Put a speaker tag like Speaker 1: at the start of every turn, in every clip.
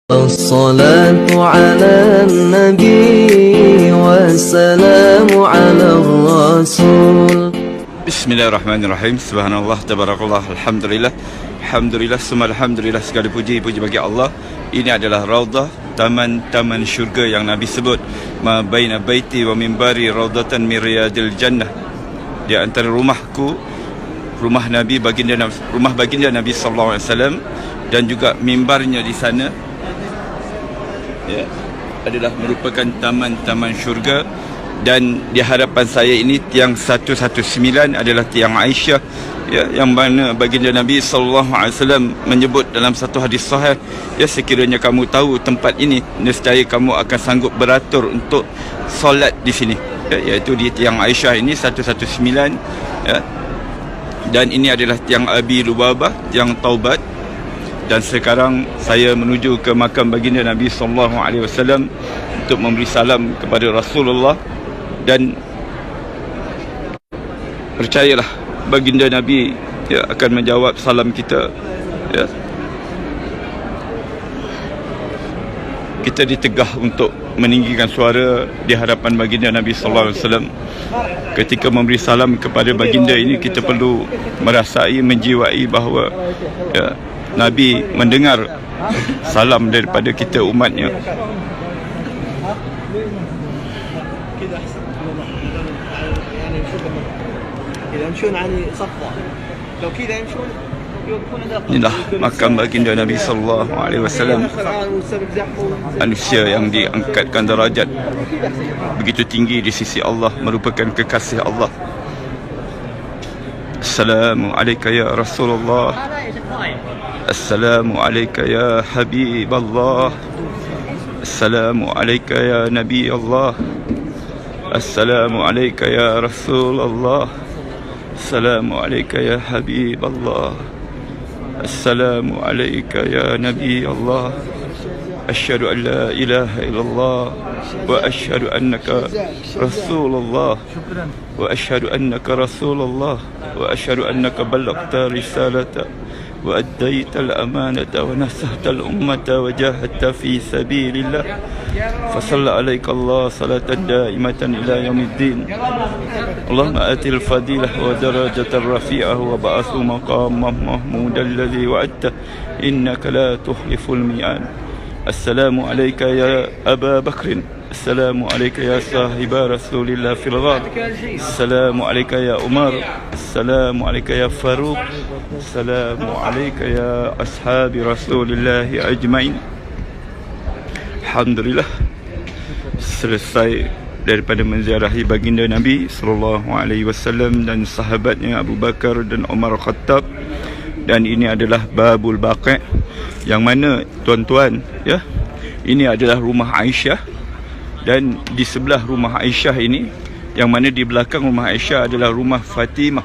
Speaker 1: الصلاة على النبي والسلام على الرسول.
Speaker 2: Bismillahirrahmanirrahim. Subhanallah, tabarakallah, alhamdulillah. Alhamdulillah, summa alhamdulillah. Segala puji bagi Allah. Ini adalah raudhah, taman-taman syurga yang Nabi sebut. Ma baina baiti wa mimbari raudhatan min riyadil jannah. Di antara rumahku, rumah Nabi rumah baginda Nabi sallallahu alaihi wasallam, dan juga mimbarnya di sana, ya, adalah merupakan taman-taman syurga. Dan di hadapan saya ini tiang 119 adalah tiang Aisyah, ya, yang mana baginda Nabi sallallahu alaihi wasallam menyebut dalam satu hadis sahih, ya, sekiranya kamu tahu tempat ini, nescaya kamu akan sanggup beratur untuk solat di sini, ya, iaitu di tiang Aisyah ini 119, ya. Dan ini adalah tiang Abi Lubabah, tiang Taubat. Dan sekarang saya menuju ke makam baginda Nabi sallallahu alaihi wasallam untuk memberi salam kepada Rasulullah. Dan percayalah, baginda Nabi, ya, akan menjawab salam kita, ya. Kita ditegah untuk meninggikan suara di hadapan baginda Nabi sallallahu alaihi wasallam. Ketika memberi salam kepada baginda ini, kita perlu merasai, menjiwai bahawa, ya, Nabi mendengar salam daripada kita umatnya. Inilah makam baginda Nabi sallallahu alaihi wasallam, manusia yang diangkatkan darajat begitu tinggi di sisi Allah, merupakan kekasih Allah. Assalamu alayka ya Rasulullah. Assalamu alayka ya Habib Allah. Assalamu alayka ya Nabi Allah. Assalamu alayka ya Rasulullah. Assalamu alayka ya Habib Allah. Assalamu alayka ya Nabi Allah. Asyhadu an la ilaha illallah wa asyhadu annaka Rasulullah wa asyhadu annaka Rasulullah wa asyhadu annaka ballaghta risalata wa addaita al-amanata wa nasahta al-ummata wa jahadta fi sabilillah. Fasalla alayka Allah salatan daimatan ila yaumiddin. Allahumma atil fadilah wa darajatan rafi'ah wa ba'athu maqamah mahmudan alladhi wa'adta innaka la tuhliful mi'ad. Assalamu alayka ya Aba Bakrin. Assalamu alayka ya sahiba Rasulillah fil ghar. Assalamu alayka ya Umar. Assalamu alayka ya Faruq. Assalamu alayka ya ashabi Rasulillah ajma'in. Alhamdulillah, selesai daripada menziarahi baginda Nabi sallallahu alaihi wasallam dan sahabatnya Abu Bakar dan Umar Khattab. Dan ini adalah Babul Baqi', yang mana, tuan-tuan, ya, ini adalah rumah Aisyah. Dan di sebelah rumah Aisyah ini, yang mana di belakang rumah Aisyah adalah rumah Fatimah,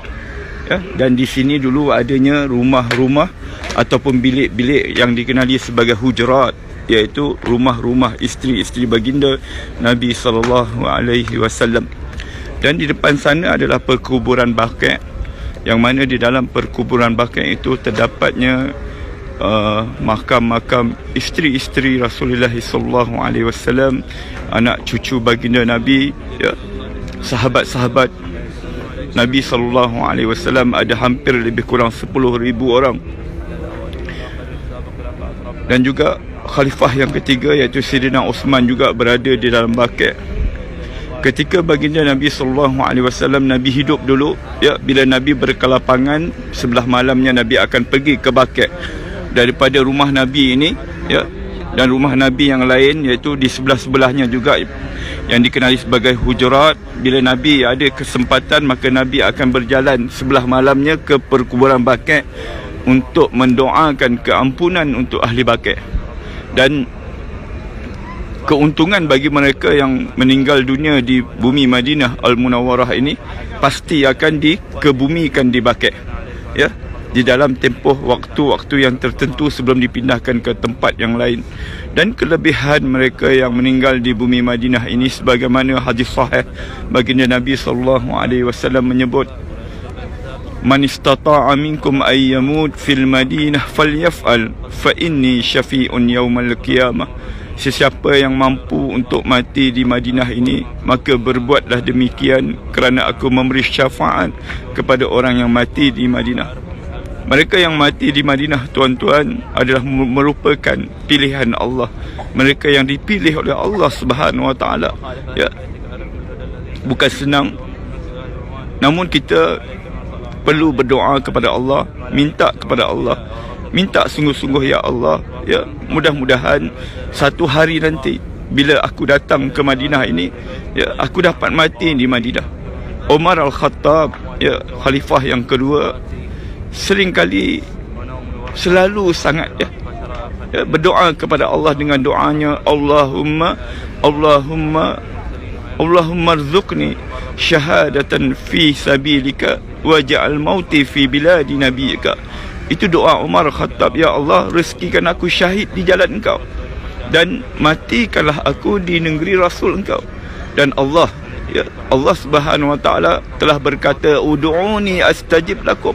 Speaker 2: ya. Dan di sini dulu adanya rumah-rumah ataupun bilik-bilik yang dikenali sebagai hujurat, iaitu rumah-rumah isteri-isteri baginda Nabi sallallahu alaihi wasallam. Dan di depan sana adalah perkuburan Baqi', yang mana di dalam perkuburan Baqi' itu terdapatnya makam-makam isteri-isteri Rasulullah sallallahu alaihi wasallam, anak cucu baginda Nabi, ya, sahabat-sahabat Nabi sallallahu alaihi wasallam, ada hampir lebih kurang 10,000 orang. Dan juga khalifah yang ketiga, iaitu Sayyidina Uthman, juga berada di dalam Baqi'. Ketika baginda Nabi sallallahu alaihi wasallam, Nabi hidup dulu, ya, bila Nabi berkelapangan, sebelah malamnya Nabi akan pergi ke Baqi'. Daripada rumah Nabi ini, ya, dan rumah Nabi yang lain, iaitu di sebelah-sebelahnya juga, yang dikenali sebagai hujurat, bila Nabi ada kesempatan, maka Nabi akan berjalan sebelah malamnya ke perkuburan Baqi' untuk mendoakan keampunan untuk ahli Baqi'. Dan keuntungan bagi mereka yang meninggal dunia di bumi Madinah Al-Munawwarah ini pasti akan dikebumikan di Baqi', ya, di dalam tempoh waktu-waktu yang tertentu sebelum dipindahkan ke tempat yang lain. Dan kelebihan mereka yang meninggal di bumi Madinah ini, sebagaimana hadis sahih baginda Nabi sallallahu alaihi wasallam menyebut, Man istata'a minkum ay yamut fil Madinah falyaf'al fa inni syafi'un yaumal qiyamah. Sesiapa yang mampu untuk mati di Madinah ini, maka berbuatlah demikian, kerana aku memberi syafaat kepada orang yang mati di Madinah. Mereka yang mati di Madinah, tuan-tuan, adalah merupakan pilihan Allah. Mereka yang dipilih oleh Allah Subhanahu Wa Taala. Ya, bukan senang, namun kita perlu berdoa kepada Allah, minta kepada Allah, minta sungguh-sungguh, ya Allah, ya, mudah-mudahan satu hari nanti bila aku datang ke Madinah ini, ya, aku dapat mati di Madinah. Umar Al-Khattab, ya, khalifah yang kedua, seringkali selalu sangat berdoa kepada Allah dengan doanya, Allahumma rzuqni syahadatan fi sabilika waj'al mauti fi biladi nabiyika. Itu doa Umar Khattab, ya Allah, rezekikan aku syahid di jalan Engkau dan matikanlah aku di negeri Rasul Engkau. Dan Allah, ya, Allah Subhanahu Wa Taala telah berkata, ud'uni astajib lakum.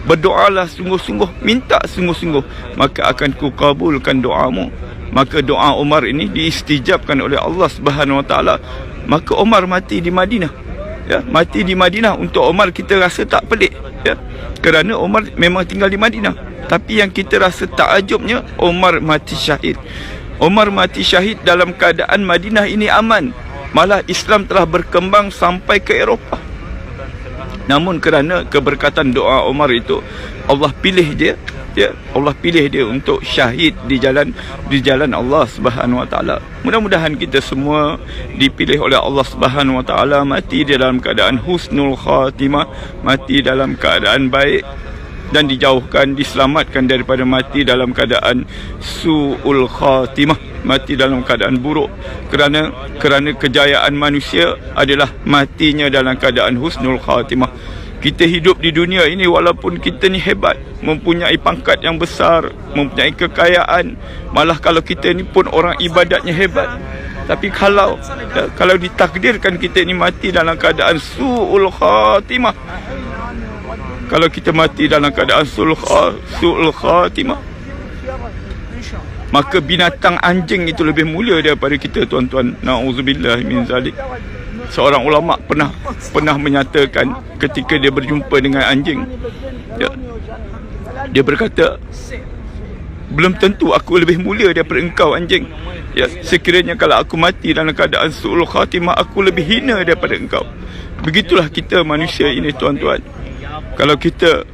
Speaker 2: Berdoalah sungguh-sungguh, minta sungguh-sungguh, maka akan kukabulkan doamu. Maka doa Umar ini diistijabkan oleh Allah Subhanahu Wa Taala. Maka Umar mati di Madinah. Ya, mati di Madinah untuk Umar kita rasa tak pelik, ya, kerana Umar memang tinggal di Madinah. Tapi yang kita rasa takjubnya, Umar mati syahid. Umar mati syahid dalam keadaan Madinah ini aman. Malah Islam telah berkembang sampai ke Eropah. Namun kerana keberkatan doa Umar itu, Allah pilih dia, ya, Allah pilih dia untuk syahid di jalan Allah Subhanahu Wa Taala. Mudah-mudahan kita semua dipilih oleh Allah Subhanahu Wa Taala mati di dalam keadaan husnul khatimah, mati dalam keadaan baik, dan dijauhkan, diselamatkan daripada mati dalam keadaan su'ul khatimah, mati dalam keadaan buruk. Kerana kejayaan manusia adalah matinya dalam keadaan husnul khatimah. Kita hidup di dunia ini walaupun kita ni hebat, mempunyai pangkat yang besar, mempunyai kekayaan, malah kalau kita ni pun orang ibadatnya hebat, tapi kalau ditakdirkan kita ni mati dalam keadaan su'ul khatimah, kalau kita mati dalam keadaan su'ul khatimah, maka binatang anjing itu lebih mulia daripada kita, tuan-tuan. Na'udzubillah min zalik. Seorang ulama pernah menyatakan ketika dia berjumpa dengan anjing, ya, dia berkata, belum tentu aku lebih mulia daripada engkau, anjing. Ya, sekiranya kalau aku mati dalam keadaan su'ul khatimah, aku lebih hina daripada engkau. Begitulah kita manusia ini, tuan-tuan. Kalau kita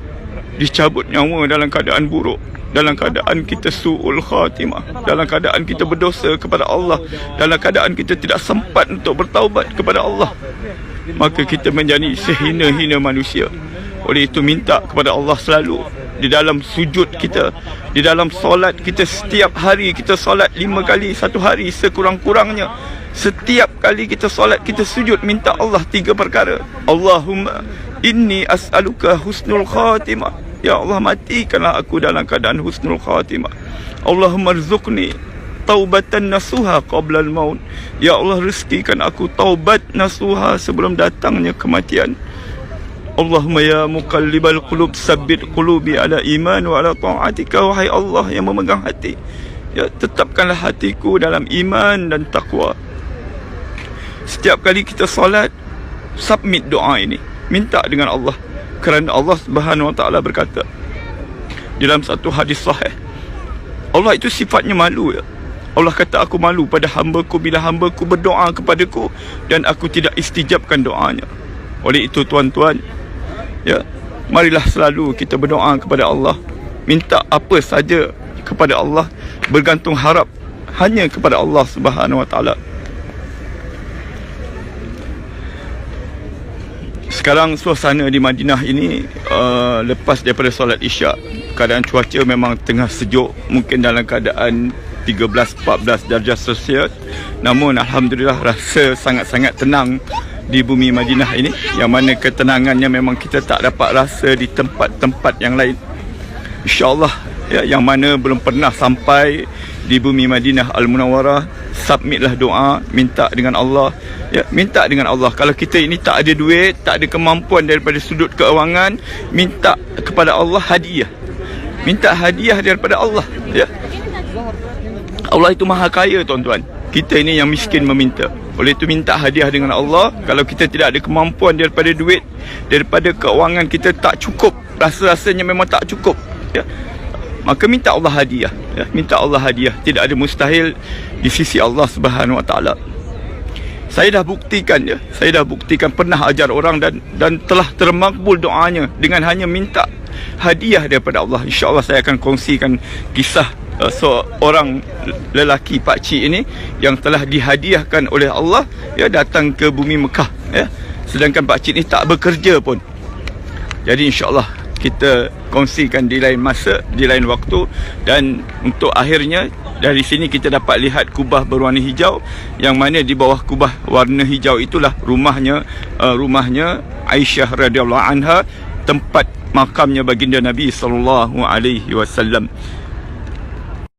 Speaker 2: dicabut nyawa dalam keadaan buruk, dalam keadaan kita su'ul khatimah, dalam keadaan kita berdosa kepada Allah, dalam keadaan kita tidak sempat untuk bertaubat kepada Allah, maka kita menjadi sehina-hina manusia. Oleh itu minta kepada Allah selalu di dalam sujud kita, di dalam solat kita. Setiap hari kita solat 5 kali satu hari sekurang-kurangnya. Setiap kali kita solat, kita sujud, minta Allah 3 perkara. Allahumma inni as'aluka husnul khatimah, ya Allah, matikanlah aku dalam keadaan husnul khatimah. Allahumma rzuqni taubatan nasuha qabla al-maut, ya Allah, rezekikan aku taubat nasuha sebelum datangnya kematian. Allahumma ya muqallibal qulub sabbit qulubi ala iman wa ala ta'atika. Wahai Allah yang memegang hati, ya, tetapkanlah hatiku dalam iman dan taqwa. Setiap kali kita solat, submit doa ini, minta dengan Allah. Kerana Allah Subhanahu Wa Taala berkata dalam satu hadis sahih, Allah itu sifatnya malu, ya. Allah kata, aku malu pada hamba-Ku bila hamba-Ku berdoa kepadaku dan aku tidak istijabkan doanya. Oleh itu, tuan-tuan, ya, marilah selalu kita berdoa kepada Allah, minta apa saja kepada Allah, bergantung harap hanya kepada Allah Subhanahu Wa Taala. Sekarang suasana di Madinah ini, lepas daripada solat Isyak, keadaan cuaca memang tengah sejuk, mungkin dalam keadaan 13-14 darjah Celsius. Namun alhamdulillah, rasa sangat-sangat tenang di bumi Madinah ini, yang mana ketenangannya memang kita tak dapat rasa di tempat-tempat yang lain. InsyaAllah, ya, yang mana belum pernah sampai di bumi Madinah Al-Munawwarah, submitlah doa, minta dengan Allah Ya, minta dengan Allah. Kalau kita ini tak ada duit, tak ada kemampuan daripada sudut keuangan, minta kepada Allah hadiah. Minta hadiah daripada Allah, ya. Allah itu maha kaya, tuan-tuan. Kita ini yang miskin meminta. Oleh itu minta hadiah dengan Allah. Kalau kita tidak ada kemampuan daripada duit, daripada keuangan kita tak cukup, rasa-rasanya memang tak cukup, ya, maka minta Allah hadiah, ya. Minta Allah hadiah. Tidak ada mustahil di sisi Allah Subhanahu Wa Taala. Saya dah buktikan, ya. Saya dah buktikan pernah ajar orang dan telah termakbul doanya dengan hanya minta hadiah daripada Allah. InsyaAllah saya akan kongsikan kisah seorang lelaki pakcik ini yang telah dihadiahkan oleh Allah, ya, datang ke bumi Mekah, ya. Sedangkan pakcik ini tak bekerja pun. Jadi insyaAllah kita kongsikan di lain masa, di lain waktu. Dan untuk akhirnya, dari sini kita dapat lihat kubah berwarna hijau, yang mana di bawah kubah warna hijau itulah rumahnya Aisyah radhiyallahu anha, tempat makamnya baginda Nabi sallallahu alaihi wasallam.